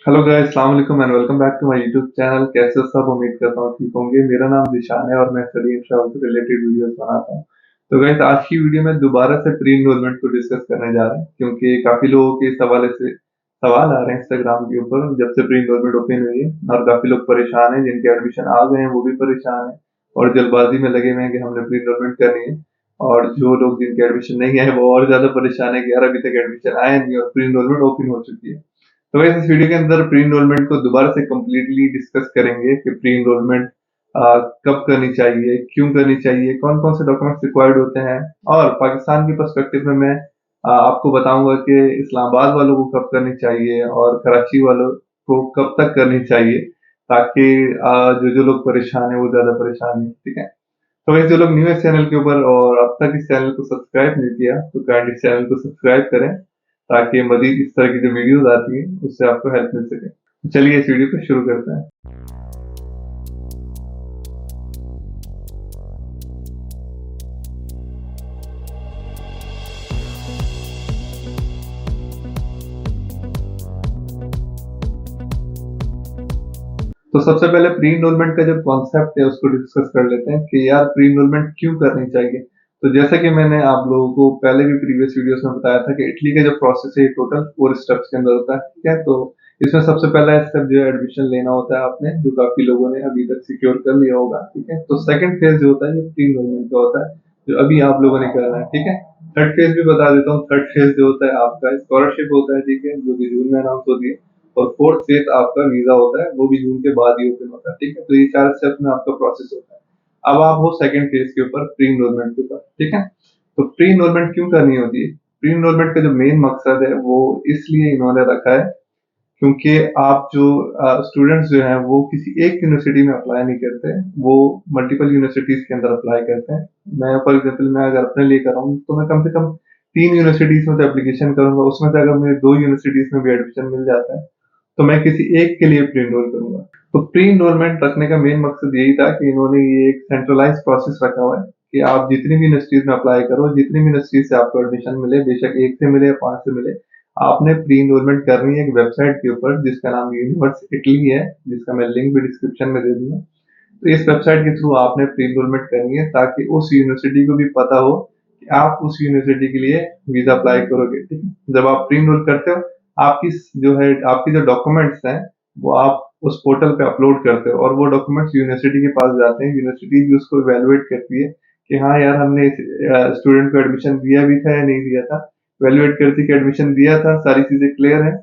Hello guys, अस्सलाम वालेकुम and welcome back to my YouTube channel. कैसे हो सब? उम्मीद करता हूँ ठीक होंगे। मेरा नाम जिशान है और मैं स्टडी एंड ट्रैवल से रिलेटेड वीडियोस बनाता हूँ। तो गाइस, आज की वीडियो में दोबारा से प्री इनरोलमेंट को डिस्कस करने जा रहे हैं, क्योंकि काफी लोगों के इस हवाले से सवाल आ रहे हैं इंस्टाग्राम के ऊपर जब से प्री इनरोलमेंट ओपन हुई है। और काफी लोग परेशान हैं, जिनके एडमिशन आ गए हैं वो भी परेशान है और जल्दबाजी में लगे हुए हैं कि हमने प्री इनरोलमेंट करनी है। और जो लोग जिनके एडमिशन नहीं आए वो और ज्यादा परेशान है कि यार अभी तक एडमिशन आया नहीं और प्री इनरोलमेंट ओपन हो चुकी है। तो वैसे इस वीडियो के अंदर प्री इनरोलमेंट को दोबारा से कंप्लीटली डिस्कस करेंगे कि प्री इनरोलमेंट कब करनी चाहिए, क्यों करनी चाहिए, कौन कौन से डॉक्यूमेंट्स रिक्वायर्ड होते हैं। और पाकिस्तान की पर्सपेक्टिव में मैं आपको बताऊंगा कि इस्लामाबाद वालों को कब करनी चाहिए और कराची वालों को कब तक करनी चाहिए, ताकि जो जो लोग परेशान है वो ज्यादा परेशान नहीं। ठीक है। तो वैसे जो लोग न्यू है चैनल के ऊपर और अब तक इस चैनल को सब्सक्राइब नहीं किया तो काइंडली इस चैनल को सब्सक्राइब करें, ताकि मजीद इस तरह की जो वीडियोस आती हैं उससे आपको हेल्प मिल सके। तो चलिए इस वीडियो को शुरू करते हैं। तो सबसे पहले प्री इनरोलमेंट का जो कॉन्सेप्ट है उसको डिस्कस कर लेते हैं कि यार प्री इनरोलमेंट क्यों करनी चाहिए। तो जैसा कि मैंने आप लोगों को पहले भी प्रीवियस वीडियोस में बताया था कि इटली का जो प्रोसेस है टोटल 4 स्टेप्स के अंदर होता है। ठीक है। तो इसमें सबसे पहला स्टेप जो है एडमिशन लेना होता है आपने, जो काफी लोगों ने अभी तक सिक्योर कर लिया होगा। ठीक है। तो सेकंड फेज जो होता है ये प्री इनरोलमेंट का होता है, जो अभी आप लोगों ने करना है। ठीक है। थर्ड फेज भी बता देता हूँ। थर्ड फेज जो होता है आपका स्कॉलरशिप होता है। ठीक है, जो कि जून में अनाउंस होती है। और फोर्थ फेज आपका वीजा होता है, वो भी जून के बाद ही ओपन होता है। ठीक है। तो ये 4 स्टेप में आपका प्रोसेस होता है। अब आप हो सेकंड फेज के ऊपर, प्री इनरोलमेंट के ऊपर। ठीक है। तो प्री इनरोलमेंट क्यों करनी होती है? प्री इनरोलमेंट का जो मेन मकसद है वो इसलिए इन्होंने रखा है क्योंकि आप जो स्टूडेंट्स जो हैं वो किसी एक यूनिवर्सिटी में अप्लाई नहीं करते, वो मल्टीपल यूनिवर्सिटीज के अंदर अप्लाई करते हैं। मैं फॉर एग्जांपल मैं अगर अपने लिए कर रहा हूँ तो मैं कम से कम 3 यूनिवर्सिटीज में तो एप्लीकेशन करूंगा, उसमें से अगर मुझे 2 यूनिवर्सिटीज में भी एडमिशन मिल जाता है तो मैं किसी एक के लिए प्री इनरोल करूंगा। तो प्री इनरोलमेंट रखने का मेन मकसद यही था कि इन्होंने ये एक सेंट्रलाइज प्रोसेस रखा हुआ है कि आप जितनी भी यूनिवर्सिटीज में अप्लाई करो, जितनी भी यूनिवर्सिटीज से आपको एडमिशन मिले, बेशक एक से मिले या 5 से मिले, आपने प्री इनरोलमेंट करनी है एक वेबसाइट के ऊपर जिसका नाम यूनिवर्स इटली है, जिसका मैं लिंक भी डिस्क्रिप्शन में दे दूंगा। तो इस वेबसाइट के थ्रू आपने प्री इनरोलमेंट करनी है, ताकि उस यूनिवर्सिटी को भी पता हो कि आप उस यूनिवर्सिटी के लिए वीजा अप्लाई करोगे। ठीक है। जब आप प्री इनरोल करते हो, आपकी जो है आपकी जो डॉक्यूमेंट्स हैं वो आप उस पोर्टल पे अपलोड करते हो और वो डॉक्यूमेंट्स यूनिवर्सिटी के पास जाते हैं। यूनिवर्सिटी भी उसको इवेलुएट करती है कि हाँ यार, हमने स्टूडेंट को एडमिशन दिया भी था या नहीं दिया था। इवेलुएट करती कि एडमिशन दिया था, सारी चीजें क्लियर है।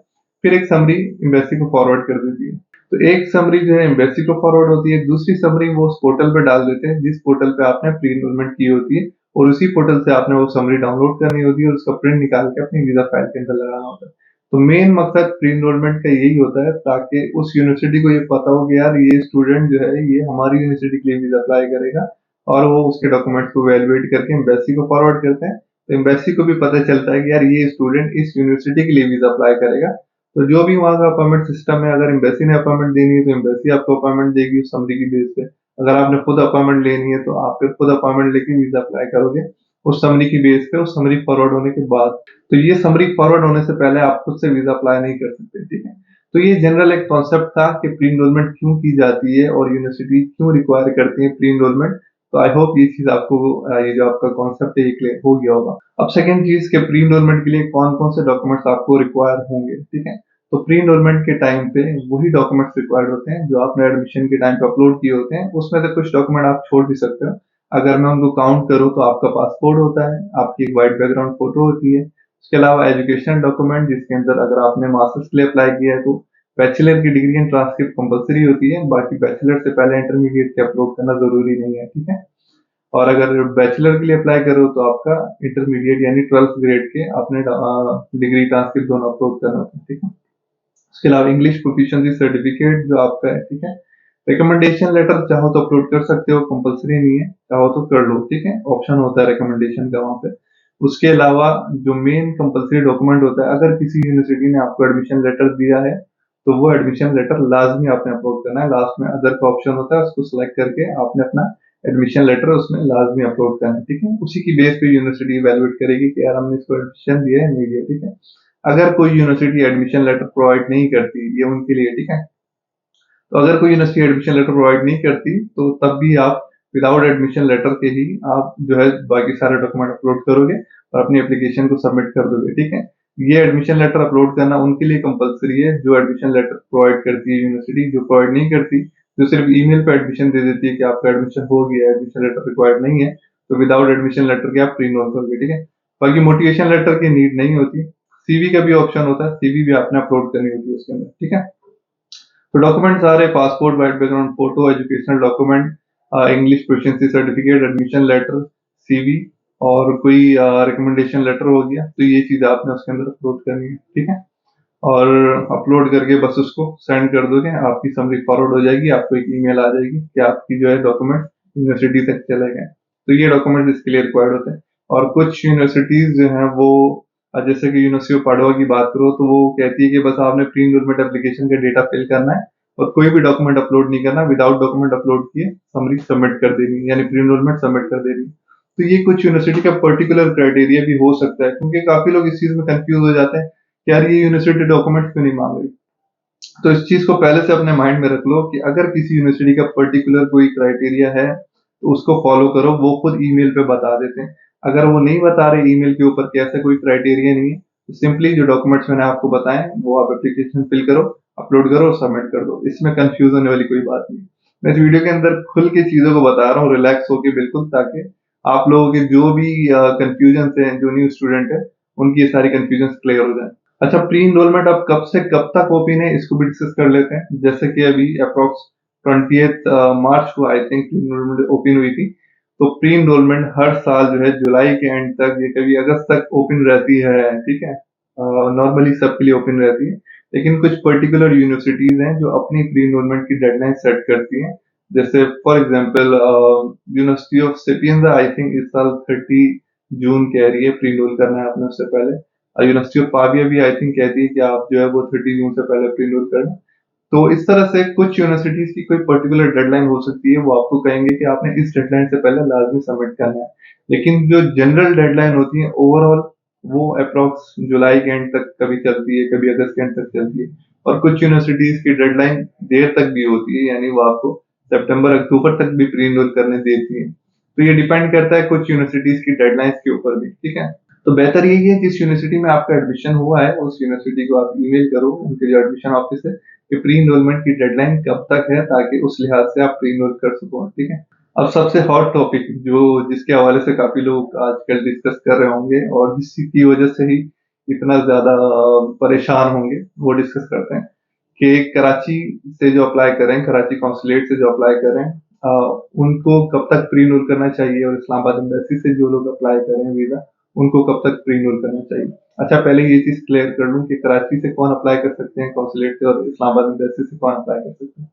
फिर एक समरी एम्बेसी को फॉरवर्ड कर देती है। तो एक समरी जो है एम्बेसी को फॉरवर्ड होती है, दूसरी समरी वो उस पोर्टल पे डाल देते हैं जिस पोर्टल पे आपने प्री इनरोलमेंट की होती है, और उसी पोर्टल से आपने वो समरी डाउनलोड करनी होती है और उसका प्रिंट निकाल के अपनी वीजा फाइल के अंदर लगाना होता है। तो मेन मकसद प्री इनरोलमेंट का यही होता है, ताकि उस यूनिवर्सिटी को ये पता हो कि यार ये स्टूडेंट जो है ये हमारी यूनिवर्सिटी के लिए वीजा अप्लाई करेगा, और वो उसके डॉक्यूमेंट्स को वैल्यूएट करके एम्बेसी को फॉरवर्ड करते हैं। तो एम्बेसी को भी पता चलता है कि यार ये स्टूडेंट इस यूनिवर्सिटी के लिए वीजा अप्लाई करेगा। तो जो भी वहाँ का अपॉइंटमेंट सिस्टम है, अगर एम्बेसी ने अपॉइंटमेंट देनी है तो एम्बेसी आपको अपॉइंटमेंट देगी उस समरी की बेस पे। अगर आपने खुद अपॉइंटमेंट लेनी है तो आप फिर खुद अपॉइंटमेंट लेके वीजा अप्लाई करोगे उस समरी की बेस पे, उस समरी फॉरवर्ड होने के बाद। तो ये समरी फॉरवर्ड होने से पहले आप खुद से वीजा अप्लाई नहीं कर सकते। ठीक है। तो ये जनरल एक कॉन्सेप्ट था कि प्री इनरोलमेंट क्यों की जाती है और यूनिवर्सिटी क्यों रिक्वायर करती है प्री इनरोलमेंट। तो आई होप ये चीज आपको ये जो आपका कॉन्सेप्ट है ये क्लियर हो गया होगा। अब सेकंड चीज के प्री इनरोलमेंट के लिए कौन कौन से डॉक्यूमेंट्स आपको रिक्वायर होंगे। ठीक है। तो प्री इनरोलमेंट के टाइम पे वही डॉक्यूमेंट्स रिक्वायर्ड होते हैं जो आपने एडमिशन के टाइम पे अपलोड किए होते हैं। उसमें से कुछ डॉक्यूमेंट आप छोड़ भी सकते हो। अगर मैं उनको काउंट करूँ तो आपका पासपोर्ट होता है, आपकी एक वाइट बैकग्राउंड फोटो होती है, उसके अलावा एजुकेशनल डॉक्यूमेंट जिसके अंदर अगर आपने मास्टर्स के लिए अप्लाई किया है तो बैचलर की डिग्री एंड ट्रांसक्रिप्ट कंपलसरी होती है। बाकी बैचलर से पहले इंटरमीडिएट के अपलोड करना जरूरी नहीं है। ठीक है। और अगर बैचलर के लिए अप्लाई करो तो आपका इंटरमीडिएट यानी 12th ग्रेड के अपने डिग्री ट्रांसक्रिप्ट दोनों अपलोड करना होता है। ठीक है। उसके अलावा इंग्लिश प्रोफिशिएंसी सर्टिफिकेट जो आपका है। ठीक है। रिकमेंडेशन लेटर चाहो तो अपलोड कर सकते हो, कंपलसरी नहीं है, चाहो तो कर लो। ठीक है। ऑप्शन होता है रिकमेंडेशन का वहाँ पे। उसके अलावा जो मेन कंपलसरी डॉक्यूमेंट होता है, अगर किसी यूनिवर्सिटी ने आपको एडमिशन लेटर दिया है तो वो एडमिशन लेटर लाजमी आपने अपलोड करना है। लास्ट में अदर का ऑप्शन होता है, उसको सिलेक्ट करके आपने अपना एडमिशन लेटर उसमें लाजमी अपलोड करना है। ठीक है। उसी की बेस पे यूनिवर्सिटी इवेलुएट करेगी कि यार हमने इसको एडमिशन दिया है नहीं दिया। ठीक है। अगर कोई यूनिवर्सिटी एडमिशन लेटर प्रोवाइड नहीं करती, ये उनके लिए, ठीक है। तो अगर कोई यूनिवर्सिटी एडमिशन लेटर प्रोवाइड नहीं करती तो तब भी आप विदाउट एडमिशन लेटर के ही आप जो है बाकी सारे डॉक्यूमेंट अपलोड करोगे और अपनी एप्लीकेशन को सबमिट कर दोगे, ठीक है। ये एडमिशन लेटर अपलोड करना उनके लिए कंपलसरी है जो एडमिशन लेटर प्रोवाइड करती है यूनिवर्सिटी। जो प्रोवाइड नहीं करती, जो सिर्फ ईमेल पे एडमिशन दे देती है कि आपका एडमिशन हो गया, एडमिशन लेटर रिक्वायर्ड नहीं है, तो विदाउट एडमिशन लेटर के आप प्री इनरोल करोगे, ठीक है। बाकी मोटिवेशन लेटर की नीड नहीं होती। सीवी का भी ऑप्शन होता है, सीवी भी आपने अपलोड करनी होती है उसके अंदर, ठीक है। तो डॉक्यूमेंट्स आ रहे हैं, passport, white background photo, educational document, English proficiency certificate, admission letter, CV और कोई रिकमेंडेशन लेटर हो गया। तो ये चीज आपने उसके अंदर अपलोड करनी है, ठीक है। और अपलोड करके बस उसको सेंड कर दोगे, आपकी समरी फॉरवर्ड हो जाएगी, आपको एक ईमेल आ जाएगी कि आपकी जो है डॉक्यूमेंट यूनिवर्सिटी तक चले गए। तो ये डॉक्यूमेंट इसके लिए रिक्वायर्ड होते हैं। और कुछ यूनिवर्सिटीज जो हैं वो जैसे कि यूनिवर्सिटी ऑफ पाडुआ की बात करो तो वो कहती है कि बस आपने प्री इनरोलमेंट एप्लीकेशन का डेटा फिल करना है और कोई भी डॉक्यूमेंट अपलोड नहीं करना, विदाउट डॉक्यूमेंट अपलोड किए समरी सबमिट कर देनी, यानी प्री इनरोलमेंट सबमिट कर देनी। तो ये कुछ यूनिवर्सिटी का पर्टिकुलर क्राइटेरिया भी हो सकता है, क्योंकि काफी लोग इस चीज में कंफ्यूज हो जाते हैं कि यार ये यूनिवर्सिटी डॉक्यूमेंट क्यों नहीं मांग रही। तो इस चीज को पहले से अपने माइंड में रख लो कि अगर किसी यूनिवर्सिटी का पर्टिकुलर कोई क्राइटेरिया है तो उसको फॉलो करो, वो खुद ईमेल पे बता देते हैं। अगर वो नहीं बता रहे ईमेल के ऊपर कि ऐसा कोई क्राइटेरिया नहीं है, तो सिंपली जो डॉक्यूमेंट्स मैंने आपको बताए वो आप एप्लीकेशन फिल करो, अपलोड करो और सबमिट कर दो। इसमें कंफ्यूज होने वाली कोई बात नहीं। मैं इस वीडियो के अंदर खुल के चीजों को बता रहा हूँ रिलैक्स होके बिल्कुल, ताकि आप लोगों के जो भी कंफ्यूजन है, जो न्यू स्टूडेंट है, उनकी ये सारी कंफ्यूजन क्लियर हो जाए। अच्छा, प्री इनरोलमेंट अब कब से कब तक ओपन है इसको भी डिस्कस कर लेते हैं। जैसे कि अभी अप्रोक्स 20th मार्च को I think pre enrolment open हुई थी। तो प्री इनरोलमेंट हर साल जो है जुलाई के एंड तक या कभी अगस्त तक ओपन रहती है, ठीक है। नॉर्मली सबके लिए ओपन रहती है, लेकिन कुछ पर्टिकुलर यूनिवर्सिटीज हैं जो अपनी प्री इनरोलमेंट की डेडलाइन सेट करती हैं। जैसे for example university of Sapienza I think इस साल 30 जून कह रही है प्री इनरोल करना है आपने उससे पहले। यूनिवर्सिटी ऑफ पाविया भी आई थिंक कहती है कि आप जो है वो 30 जून से पहले प्री इनरोल करें। तो इस तरह से कुछ यूनिवर्सिटीज की कोई पर्टिकुलर डेडलाइन हो सकती है, वो आपको कहेंगे कि आपने इस डेडलाइन से पहले लाजमी सबमिट करना है। लेकिन जो जनरल डेडलाइन होती है ओवरऑल, वो अप्रोक्स जुलाई के एंड तक कभी चलती है, कभी अगस्त के एंड तक चलती है। और कुछ यूनिवर्सिटीज की डेडलाइन देर तक भी होती है, यानी वो आपको सितंबर अक्टूबर तक भी प्री इनरोल करने देती है। तो ये डिपेंड करता है कुछ यूनिवर्सिटीज की डेडलाइंस के ऊपर भी, ठीक है। तो बेहतर यही है जिस यूनिवर्सिटी में आपका एडमिशन हुआ है उस यूनिवर्सिटी को आप ईमेल करो, उनके जो एडमिशन ऑफिस है, कि प्री इनरोलमेंट की डेडलाइन कब तक है, ताकि उस लिहाज से आप प्री इनरोल कर सको, ठीक है। अब सबसे हॉट टॉपिक जो जिसके हवाले से काफी लोग आजकल डिस्कस कर रहे होंगे और जिसकी वजह से ही इतना ज्यादा परेशान होंगे, वो डिस्कस करते हैं कि कराची से जो अप्लाई कर रहे हैं, कराची कॉन्सुलेट से जो अप्लाई कर रहे हैं, उनको कब तक प्री इनरोल करना चाहिए, और इस्लामाबाद एम्बेसी से जो लोग अप्लाई कर रहे हैं वीजा, उनको कब तक प्री इनरोल करना चाहिए। अच्छा, पहले ये चीज क्लियर कर लूं कि कराची से कौन अप्लाई कर सकते हैं कॉन्सुलेट से, और इस्लामाबाद एम्बेसी से कौन अप्लाई कर सकते हैं।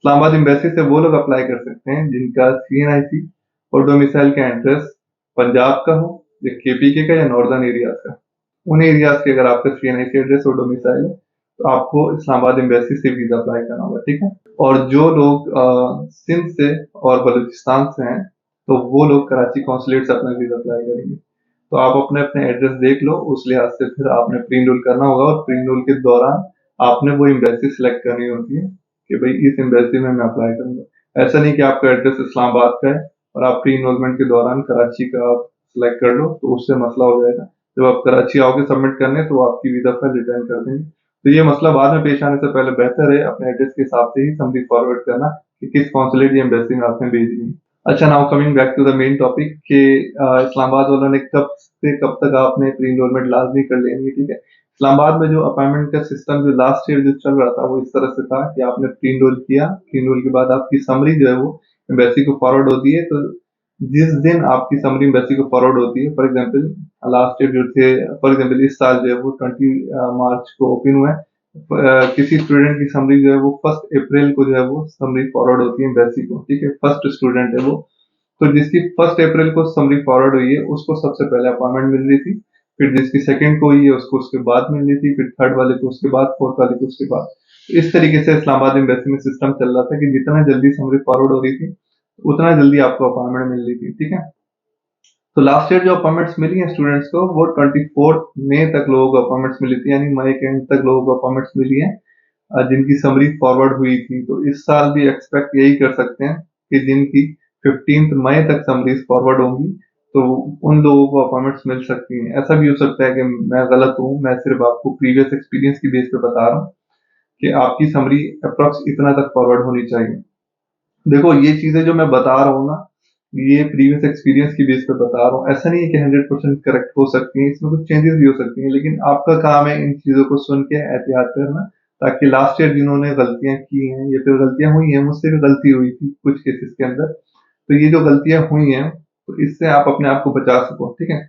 इस्लामाबाद एम्बेसी से वो लोग अप्लाई कर सकते हैं जिनका CNIC और डोमिसाइल का एड्रेस पंजाब का हो, या KPK का, या नॉर्दर्न एरियाज का। उन एरियाज के अगर आपका CNIC एड्रेस और डोमिसाइल है तो आपको इस्लामाबाद एम्बेसी से वीजा अप्लाई करना होगा, ठीक है। और जो लोग सिंध से और बलूचिस्तान से हैं तो वो लोग कराची कॉन्सुलेट से अपना वीजा अप्लाई करेंगे। तो आप अपने अपने एड्रेस देख लो, उस लिहाज से फिर आपने प्री इनरोल करना होगा, और प्री इनरोल के दौरान आपने वो एम्बेसी सिलेक्ट करनी होती है कि भाई इस एम्बेसी में मैं अप्लाई करूंगा। ऐसा नहीं कि आपका एड्रेस इस्लामाबाद का है और आप प्री इनरोलमेंट के दौरान कराची का आप सिलेक्ट कर लो, तो उससे मसला हो जाएगा। जब आप कराची आओगे सबमिट करने तो आपकी वीजा फाइल रिटर्न कर देंगे। तो ये मसला बाद में पेश आने से पहले बेहतर है अपने एड्रेस के हिसाब से ही समरी फॉरवर्ड करना कि किस कॉन्सुलेट या एम्बेसी में आपने भेजनी है। अच्छा, now coming back to the main topic कि इस्लामाबाद वालों ने कब से कब तक आपने प्री इनरोलमेंट लाजमी कर लेनी है, ठीक है। इस्लामाबाद में जो अपॉइंटमेंट का सिस्टम जो लास्ट ईयर जो चल रहा था वो इस तरह से था कि आपने प्री इनरोल किया, प्री इनरोल के बाद आपकी समरी जो है वो एम्बेसी को फॉरवर्ड होती है। तो जिस दिन आपकी समरी एम्बेसी को फॉरवर्ड होती है, फॉर एग्जाम्पल लास्ट ईयर जो थे, फॉर एग्जाम्पल इस साल जो है वो 20 मार्च को ओपन हुआ है। किसी स्टूडेंट की समरी जो है वो 1 अप्रैल को जो है वो समरी फॉरवर्ड होती है एम्बेसी को, ठीक है। फर्स्ट स्टूडेंट है वो, तो जिसकी 1 अप्रैल को समरी फॉरवर्ड हुई है उसको सबसे पहले अपॉइंटमेंट मिल रही थी, फिर जिसकी सेकंड को हुई है उसको उसके बाद मिल रही थी, फिर थर्ड वाले को उसके बाद, फोर्थ वाले को उसके बाद। तो इस तरीके से इस्लामाबाद एम्बेसी में सिस्टम चल रहा था कि जितना जल्दी समरी फॉरवर्ड हो रही थी उतना जल्दी आपको अपॉइंटमेंट मिल रही थी, ठीक है। तो लास्ट ईयर जो अपॉइंटमेंट्स मिली हैं स्टूडेंट्स को वो 24 मई तक लोगों को अपॉइंटमेंट्स मिली थी, यानी मई के एंड तक लोगों को अपॉइंटमेंट्स मिली हैं जिनकी समरी फॉरवर्ड हुई थी। तो इस साल भी एक्सपेक्ट यही कर सकते हैं कि जिनकी 15 मई तक समरीज फॉरवर्ड होंगी तो उन लोगों को अपॉइंटमेंट्स मिल सकती हैं। ऐसा भी हो सकता है कि मैं गलत हूँ, मैं सिर्फ आपको प्रीवियस एक्सपीरियंस की बेस पे बता रहा हूँ कि आपकी समरी अप्रॉक्स इतना तक फॉरवर्ड होनी चाहिए। देखो ये चीजें जो मैं बता रहा हूँ ना, ये प्रीवियस एक्सपीरियंस की बेस पे बता रहा हूँ। ऐसा नहीं है कि 100% करेक्ट हो सकती है, इसमें कुछ चेंजेस भी हो सकती हैं, लेकिन आपका काम है इन चीजों को सुन के एहतियात करना, ताकि लास्ट ईयर जिन्होंने गलतियां की हैं या फिर गलतियां हुई हैं, मुझसे भी गलती हुई थी कुछ केसेस के अंदर, तो ये जो गलतियां हुई हैं तो इससे आप अपने आप को बचा सको। ठीक है,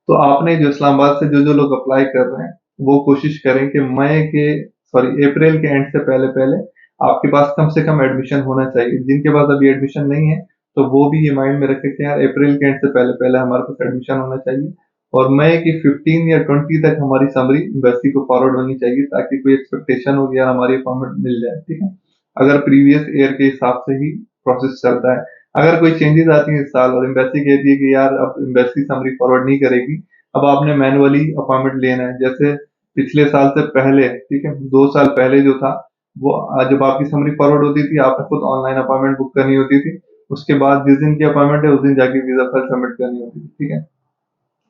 तो आपने जो इस्लामाबाद से जो जो लोग अप्लाई कर रहे हैं वो कोशिश करें कि मई के सॉरी अप्रैल के एंड से पहले पहले आपके पास कम से कम एडमिशन होना चाहिए। जिनके पास अभी एडमिशन नहीं है तो वो भी ये माइंड में रखें कि यार अप्रैल के एंड से पहले पहले हमारे पास एडमिशन होना चाहिए और मई की 15 या 20 तक हमारी समरी एम्बेसी को फॉरवर्ड होनी चाहिए, ताकि कोई एक्सपेक्टेशन हो कि यार हमारी अपॉइंटमेंट मिल जाए। ठीक है, अगर प्रीवियस ईयर के हिसाब से ही प्रोसेस चलता है। अगर कोई चेंजेस आती है इस साल और एम्बेसी कहती है कि यार अब एम्बेसी समरी फॉरवर्ड नहीं करेगी, अब आपने मैनुअली अपॉइंटमेंट लेना है। जैसे पिछले साल से पहले, ठीक है, 2 साल पहले जो था वो जब आपकी समरी फॉरवर्ड होती थी आपने खुद ऑनलाइन अपॉइंटमेंट बुक करनी होती थी। उसके बाद जिस दिन की अपॉइंटमेंट है उस दिन जाके वीजा फाइल सबमिट करनी होती थी। ठीक है,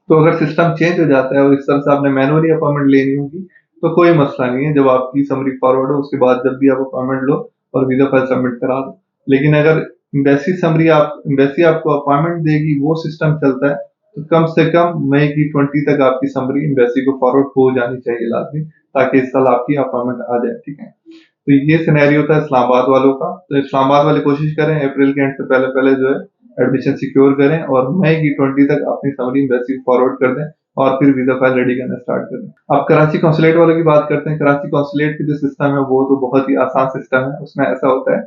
तो अगर सिस्टम चेंज हो जाता है और इस तरह से आपने मैनुअली अपॉइंटमेंट लेनी होगी तो कोई मसला नहीं है। जब आपकी समरी फॉरवर्ड हो उसके बाद जब भी आप अपॉइंटमेंट लो और वीजा फाइल सबमिट करा दो। लेकिन अगर एम्बेसी आपको अपॉइंटमेंट देगी, वो सिस्टम चलता है, तो कम से कम मई की 20 तक आपकी समरी एम्बेसी को फॉरवर्ड हो जानी चाहिए लाजमी, ताकि इस साल आपकी अपॉइंटमेंट आ जाए। ठीक है, तो ये सिनेरियो था इस्लामाबाद वालों का। तो इस्लामाबाद वाले कोशिश करें अप्रैल के एंड से पहले पहले जो है एडमिशन सिक्योर करें और मई की 20 तक अपनी समरी एम्बेसी फॉरवर्ड कर दें और फिर वीजा फाइल रेडी करना स्टार्ट कर दें। अब कराची कौंसलेट वालों की बात करते हैं। कराची कौंसलेट की जो सिस्टम है वो तो बहुत ही आसान सिस्टम है। उसमें ऐसा होता है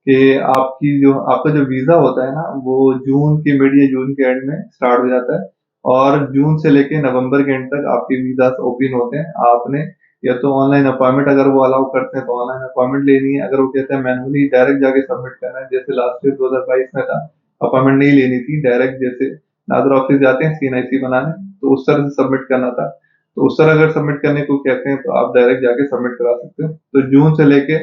कि आपका जो वीजा होता है ना वो जून के मिड या जून के एंड में स्टार्ट हो जाता है और जून से लेके नवंबर के एंड तक आपके वीजा ओपन होते हैं। आपने या तो ऑनलाइन अपॉइंटमेंट अगर वो अलाउ करते हैं तो ऑनलाइन अपॉइंटमेंट लेनी है, अगर वो कहते हैं मैनुअली डायरेक्ट जाके सबमिट करना है, जैसे लास्ट ईयर 2022 में था, अपॉइंटमेंट नहीं लेनी थी, डायरेक्ट जैसे नादर ऑफिस जाते हैं सीएनआईसी बनाने तो उस तरह से सबमिट करना था। तो उस तरह अगर सबमिट करने को कहते हैं तो आप डायरेक्ट जाके सबमिट करा सकते हो। तो जून से लेके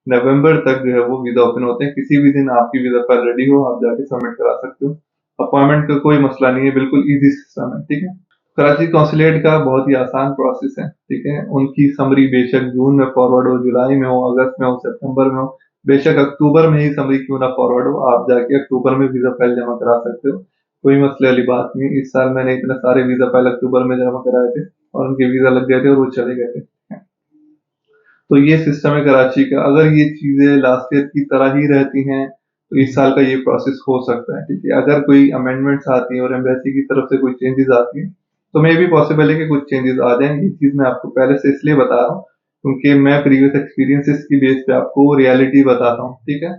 नवंबर तक जो है वो वीजा ओपन होते हैं। किसी भी दिन आपकी वीजा फाइल रेडी हो आप जाके सबमिट करा सकते हो। अपॉइंटमेंट का कोई मसला नहीं है, बिल्कुल इजी सिस्टम है। ठीक है, कराची कौंसलेट का बहुत ही आसान प्रोसेस है। ठीक है, उनकी समरी बेशक जून में फॉरवर्ड हो, जुलाई में हो, अगस्त में हो, सितंबर में हो, बेशक अक्टूबर में ही समरी क्यों ना फॉरवर्ड हो, आप जाके अक्टूबर में वीजा फाइल जमा करा सकते हो। कोई मसले वाली बात नहीं। इस साल मैंने इतने सारे वीजा फाइल अक्टूबर में जमा कराए थे और उनके वीजा लग गए थे और वो चले गए थे। तो ये सिस्टम है कराची का। अगर ये चीजें लास्ट ईयर की तरह ही रहती हैं तो इस साल का ये प्रोसेस हो सकता है। ठीक है, अगर कोई अमेंडमेंट्स आती हैं और एम्बेसी की तरफ से कोई चेंजेस आती हैं तो मे भी पॉसिबल है कि कुछ चेंजेस आ जाएं। ये चीज मैं आपको पहले से इसलिए बता रहा हूँ क्योंकि मैं प्रीवियस एक्सपीरियंसेस की बेस पे आपको रियलिटी बताता हूँ। ठीक है,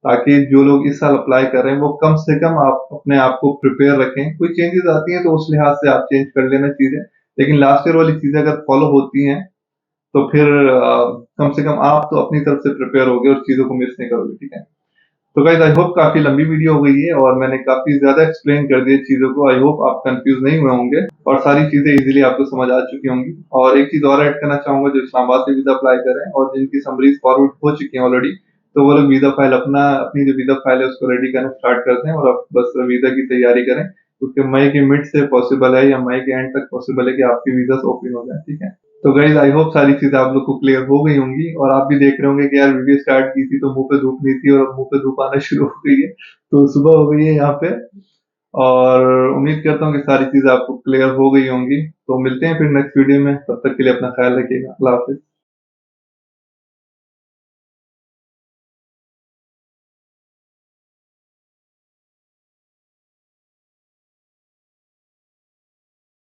ताकि जो लोग इस साल अप्लाई कर रहे हैं वो कम से कम आप अपने आप को प्रिपेयर रखें। कोई चेंजेस आती हैं तो उस लिहाज से आप चेंज कर लेना चीजें, लेकिन लास्ट ईयर वाली चीजें अगर फॉलो होती हैं तो फिर कम से कम आप तो अपनी तरफ से प्रिपेयर होगे और चीजों को मिस नहीं करोगे। ठीक है, तो गाइस आई होप काफी लंबी वीडियो हो गई है और मैंने काफी ज्यादा एक्सप्लेन कर दिया चीजों को। आई होप आप कंफ्यूज नहीं हुए होंगे और सारी चीजें इजीली आपको समझ आ चुकी होंगी। और एक चीज और ऐड करना चाहूंगा, जो इस्लामाबाद से वीजा अप्लाई कर रहे हैं और जिनकी समरीज फॉरवर्ड हो चुकी है ऑलरेडी, तो वो लोग वीजा फाइल अपनी जो वीजा फाइल है उसको रेडी करना स्टार्ट करते हैं और अब बस वीजा की तैयारी करें, क्योंकि मई के मिड से पॉसिबल है या मई के एंड तक पॉसिबल है कि आपकी वीजा ओपन हो जाए। ठीक है, तो गाइज आई होप सारी चीजें आप लोग को क्लियर हो गई होंगी और आप भी देख रहे होंगे कि यार वीडियो स्टार्ट की थी तो मुंह पे धूप नहीं थी और अब मुंह पे धूप आना शुरू हो गई है। तो सुबह हो गई है यहाँ पे और उम्मीद करता हूँ कि सारी चीजें आपको क्लियर हो गई होंगी। तो मिलते हैं फिर नेक्स्ट वीडियो में, तब तक के लिए अपना ख्याल रखिएगा। अल्लाह हाफिज।